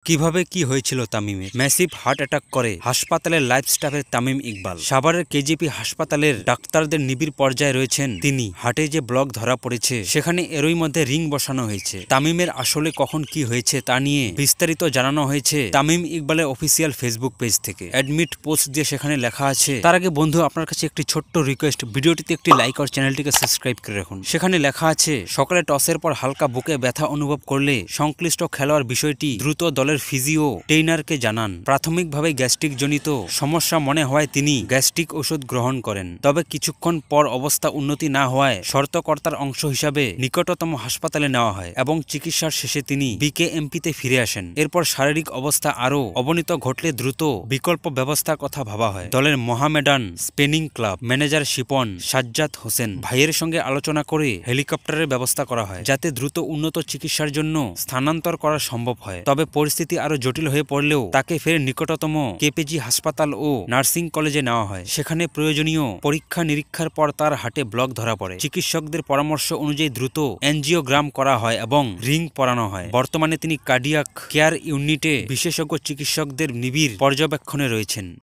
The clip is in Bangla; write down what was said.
কিভাবে কি হয়েছিল তামিমের? ম্যাসিভ হার্ট অ্যাটাক করে হাসপাতালের লাইফ স্টাফের তামিম ইকবাল। সাভারের কেজিপি হাসপাতালের ডাক্তারদের নিবিড় পর্যায়ে রয়েছেন তিনি। হার্টে যে ব্লক ধরা পড়েছে সেখানে এরই মধ্যে রিং বসানো হয়েছে। তামিমের আসলে কখন কি হয়েছে তা নিয়ে বিস্তারিত জানানো হয়েছে তামিম ইকবালের অফিসিয়াল ফেসবুক পেজ থেকে। অ্যাডমিট পোস্ট দিয়ে সেখানে লেখা আছে, তার আগে বন্ধু আপনার কাছে একটি ছোট্ট রিকোয়েস্ট, ভিডিওটিতে একটি লাইক আর চ্যানেলটিকে সাবস্ক্রাইব করে রাখুন। সেখানে লেখা আছে, সকালে টসের পর হালকা বুকে ব্যথা অনুভব করলে সংশ্লিষ্ট খেলোয়াড় বিষয়টি দ্রুত দলের ফিজিও ট্রেইনারকে জানান। প্রাথমিকভাবে গ্যাস্ট্রিক জনিত সমস্যা মনে হওয়ায় তিনি গ্যাস্ট্রিক ওষুধ গ্রহণ করেন। তবে কিছুক্ষণ পর অবস্থা উন্নতি না হওয়ায় শর্তকর্তার অংশ হিসাবে নিকটতম হাসপাতালে নেওয়া হয় এবং চিকিৎসার শেষে তিনি বিকেএমপিতে ফিরে আসেন। এরপর শারীরিক অবস্থা আরও অবনতি ঘটলে দ্রুত বিকল্প ব্যবস্থার কথা ভাবা হয়। দলের Mohammedan spinning club manager Shipon Sajjad Hossain ভাইয়ের সঙ্গে আলোচনা করে হেলিকপ্টারের ব্যবস্থা করা হয় যাতে দ্রুত উন্নত চিকিৎসার জন্য স্থানান্তর করা সম্ভব হয়। তবে পরিস্থিতি আরো জটিল হয়ে পড়লেও তাকে ফের নিকটতম কেপিজি হাসপাতাল ও নার্সিং কলেজে নেওয়া হয়। সেখানে প্রয়োজনীয় পরীক্ষা নিরীক্ষার পর তার হার্টে ব্লক ধরা পড়ে। চিকিৎসকদের পরামর্শ অনুযায়ী দ্রুত এনজিওগ্রাম করা হয় এবং রিং পরানো হয়। বর্তমানে তিনি কার্ডিয়াক কেয়ার ইউনিটে বিশেষজ্ঞ চিকিৎসকদের নিবিড় পর্যবেক্ষণে রয়েছেন।